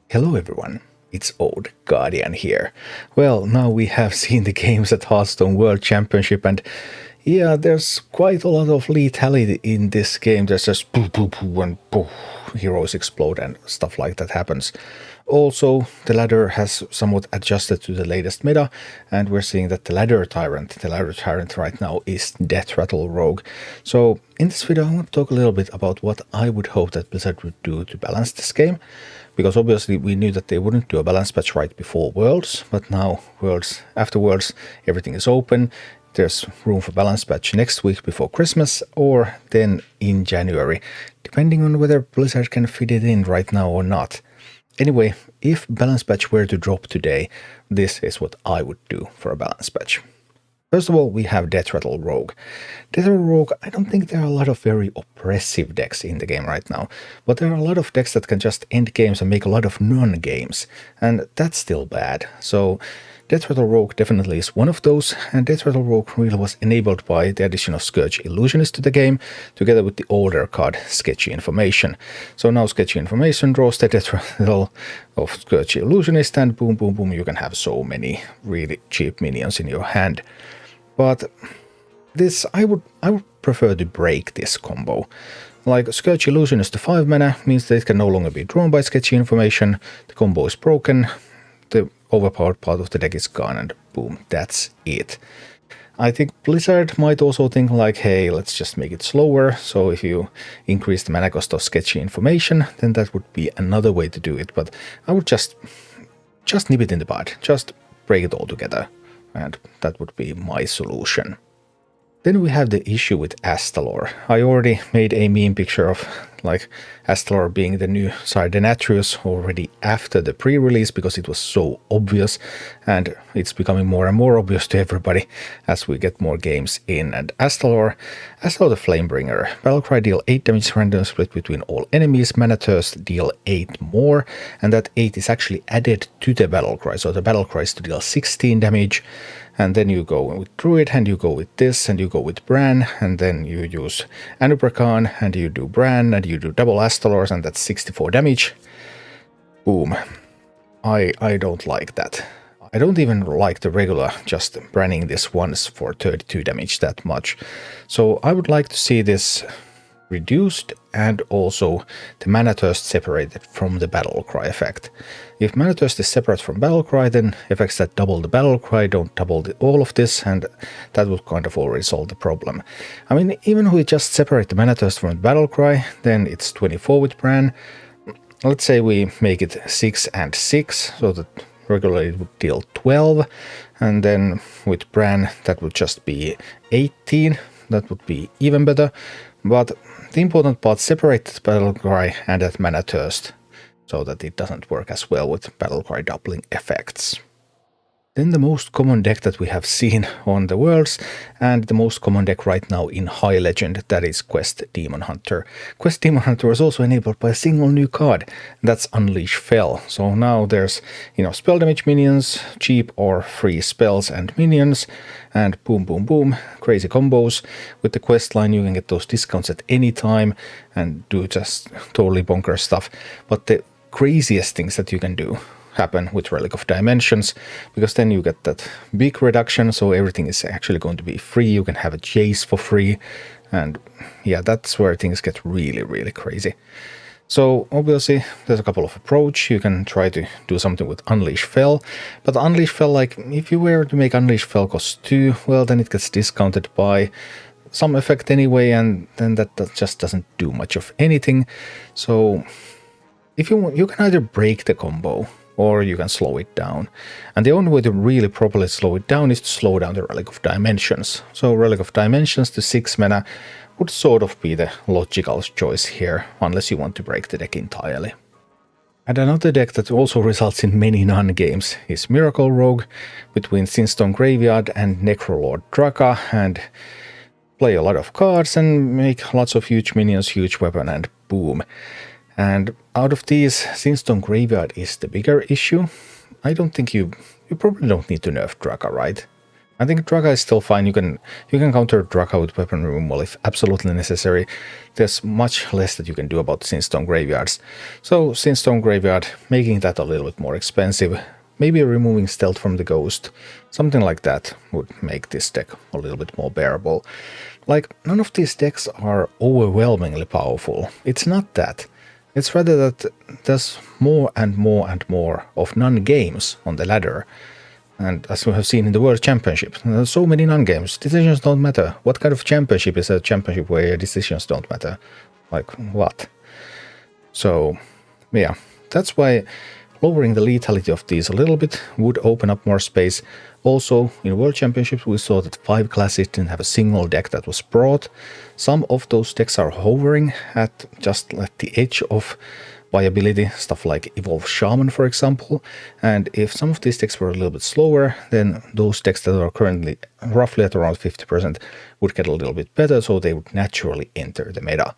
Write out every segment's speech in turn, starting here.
Hello everyone, it's Old Guardian here. Well, now we have seen the games at Hearthstone World Championship and yeah, there's quite a lot of lethality in this game. There's just poo poo poo and poof, heroes explode and stuff like that happens. Also, the ladder has somewhat adjusted to the latest meta, and we're seeing that the ladder tyrant right now is Death Rattle Rogue. So in this video I want to talk a little bit about what I would hope that Blizzard would do to balance this game, because obviously we knew that they wouldn't do a balance patch right before Worlds, but now after Worlds everything is open. There's room for balance patch next week before Christmas, or then in January, depending on whether Blizzard can fit it in right now or not. Anyway, if balance patch were to drop today, this is what I would do for a balance patch. First of all, we have Death Rattle Rogue. Death Rattle Rogue, I don't think there are a lot of very oppressive decks in the game right now, but there are a lot of decks that can just end games and make a lot of non-games, and that's still bad. So Death Rattle Rogue definitely is one of those, and Death Rattle Rogue really was enabled by the addition of Scourge Illusionist to the game, together with the older card Sketchy Information. So now Sketchy Information draws the Death Rattle of Scourge Illusionist, and boom boom boom, you can have so many really cheap minions in your hand. But this, I would prefer to break this combo. Like Scourge Illusionist to 5 mana means that it can no longer be drawn by Sketchy Information, the combo is broken, the overpowered part of the deck is gone, and boom, that's it. I think Blizzard might also think like, hey, let's just make it slower, so if you increase the mana cost of Sketchy Information, then that would be another way to do it, but I would just nip it in the bud, just break it all together, and that would be my solution. Then we have the issue with Astalor. I already made a meme picture of like Astalor being the new Sardenatrius already after the pre-release, because it was so obvious, and it's becoming more and more obvious to everybody as we get more games in. And Astalor the Flamebringer. Battlecry deal 8 damage random split between all enemies, Mana Thirst deal 8 more, and that 8 is actually added to the Battlecry, so the Battlecry is to deal 16 damage. And then you go with Druid, and you go with this, and you go with Bran, and then you use Anubrakan, and you do Bran, and you do double Astalors, and that's 64 damage. Boom. I don't like that. I don't even like the regular just Branning this once for 32 damage that much. So I would like to see this reduced, and also the Mana Thirst separated from the Battlecry effect. If Mana Thirst is separate from Battlecry, then effects that double the Battlecry don't double all of this, and that would kind of already solve the problem. I mean, even if we just separate the Mana Thirst from the Battlecry, then it's 24 with Bran. Let's say we make it 6 and 6, so that regularly it would deal 12, and then with Bran that would just be 18, that would be even better. But the important part, separate the Battlecry and that Mana Thirst, so that it doesn't work as well with Battlecry doubling effects. Then the most common deck that we have seen on the Worlds, and the most common deck right now in High Legend, that is Quest Demon Hunter. Quest Demon Hunter is also enabled by a single new card, that's Unleash Fel. So now there's, spell damage minions, cheap or free spells and minions, and boom boom boom, crazy combos. With the quest line you can get those discounts at any time and do just totally bonkers stuff. But the craziest things that you can do happen with Relic of Dimensions, because then you get that big reduction, so everything is actually going to be free. You can have a chase for free, and yeah, that's where things get really, really crazy. So obviously there's a couple of approaches. You can try to do something with Unleash Fel, but Unleash Fel, like if you were to make Unleash Fel cost 2, well then it gets discounted by some effect anyway, and then that just doesn't do much of anything. So if you want, you can either break the combo or you can slow it down. And the only way to really properly slow it down is to slow down the Relic of Dimensions. So Relic of Dimensions to 6 mana would sort of be the logical choice here, unless you want to break the deck entirely. And another deck that also results in many non-games is Miracle Rogue, between Sinstone Graveyard and Necrolord Draka, and play a lot of cards and make lots of huge minions, huge weapon, and boom. And out of these, Sinstone Graveyard is the bigger issue. I don't think you probably don't need to nerf Draka, right? I think Draga is still fine. You can counter Draga with weapon removal if absolutely necessary. There's much less that you can do about Sinstone Graveyards. So Sinstone Graveyard, making that a little bit more expensive. Maybe removing Stealth from the Ghost. Something like that would make this deck a little bit more bearable. Like, none of these decks are overwhelmingly powerful. It's not that. It's rather that there's more and more and more of non-games on the ladder. And as we have seen in the World Championship, there's so many non-games. Decisions don't matter. What kind of championship is a championship where decisions don't matter? Like, what? So, yeah, that's why lowering the lethality of these a little bit would open up more space. Also, in World Championships, we saw that 5 classes didn't have a single deck that was brought. Some of those decks are hovering at just at the edge of viability, stuff like Evolve Shaman, for example. And if some of these decks were a little bit slower, then those decks that are currently roughly at around 50% would get a little bit better, so they would naturally enter the meta.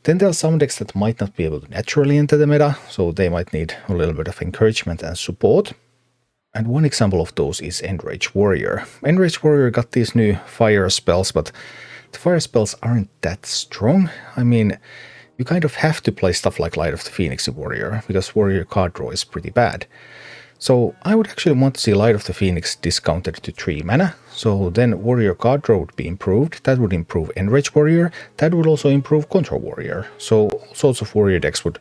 Then there are some decks that might not be able to naturally enter the meta, so they might need a little bit of encouragement and support. And one example of those is Enrage Warrior. Enrage Warrior got these new fire spells, but the fire spells aren't that strong. I mean, you kind of have to play stuff like Light of the Phoenix in Warrior, because Warrior card draw is pretty bad. So I would actually want to see Light of the Phoenix discounted to 3 mana, so then Warrior card draw would be improved. That would improve Enrage Warrior, that would also improve Control Warrior. So all sorts of Warrior decks would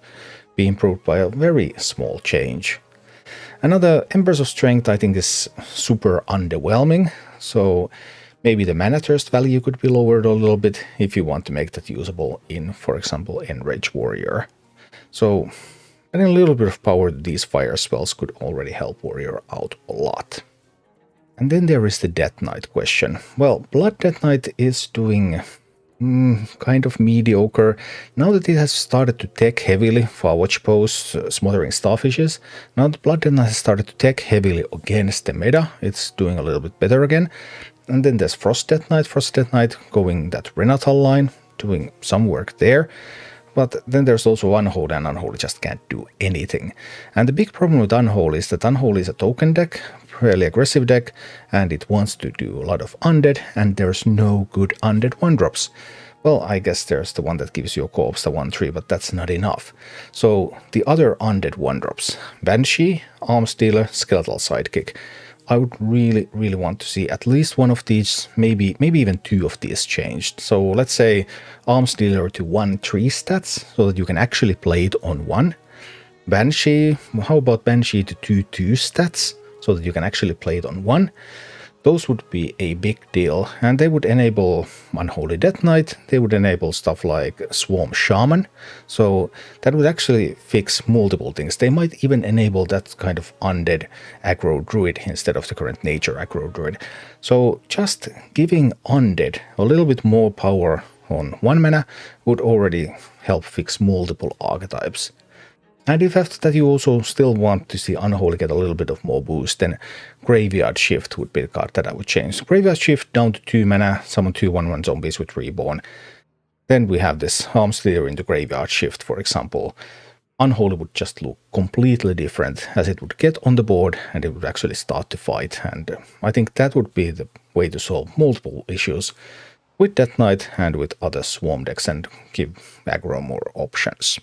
be improved by a very small change. Another Embers of Strength I think is super underwhelming, so maybe the mana thirst value could be lowered a little bit if you want to make that usable in, for example, Enrage Warrior. So adding a little bit of power to these fire spells could already help Warrior out a lot. And then there is the Death Knight question. Well, Blood Death Knight is doing kind of mediocre. Now that it has started to tech heavily for Watch Posts, Smothering Starfishes, now that Blood Death Knight has started to tech heavily against the meta, it's doing a little bit better again. And then there's Frost Death Knight going that Renatal line, doing some work there. But then there's also Unholy, and Unholy just can't do anything. And the big problem with Unholy is that Unholy is a token deck, fairly aggressive deck, and it wants to do a lot of undead, and there's no good undead 1-drops. Well, I guess there's the one that gives you a corpse, the 1/3, but that's not enough. So the other undead 1-drops, Banshee, Arms Dealer, Skeletal Sidekick. I would really, really want to see at least one of these, maybe even 2 of these changed. So let's say Arms Dealer to 1/3 stats, so that you can actually play it on 1. Banshee, how about Banshee to 2/2 stats, so that you can actually play it on 1. Those would be a big deal, and they would enable Unholy Death Knight, they would enable stuff like Swarm Shaman, so that would actually fix multiple things. They might even enable that kind of undead aggro druid instead of the current nature aggro druid. So just giving undead a little bit more power on 1 mana would already help fix multiple archetypes. And if after that you also still want to see Unholy get a little bit of more boost, then Graveyard Shift would be the card that I would change. Graveyard Shift down to 2 mana, summon 2 1/1 zombies with Reborn. Then we have this Arms Dealer into Graveyard Shift, for example. Unholy would just look completely different, as it would get on the board and it would actually start to fight. And I think that would be the way to solve multiple issues with Death Knight and with other Swarm decks, and give aggro more options.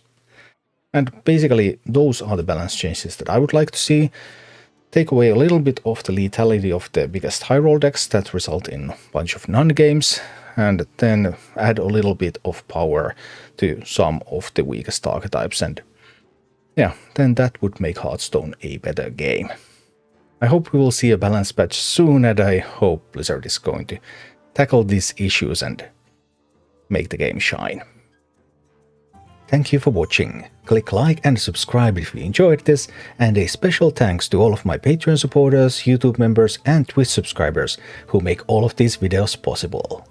And basically, those are the balance changes that I would like to see. Take away a little bit of the lethality of the biggest high roll decks that result in a bunch of non-games, and then add a little bit of power to some of the weakest archetypes, and yeah, then that would make Hearthstone a better game. I hope we will see a balance patch soon, and I hope Blizzard is going to tackle these issues and make the game shine. Thank you for watching. Click like and subscribe if you enjoyed this, and a special thanks to all of my Patreon supporters, YouTube members and Twitch subscribers who make all of these videos possible.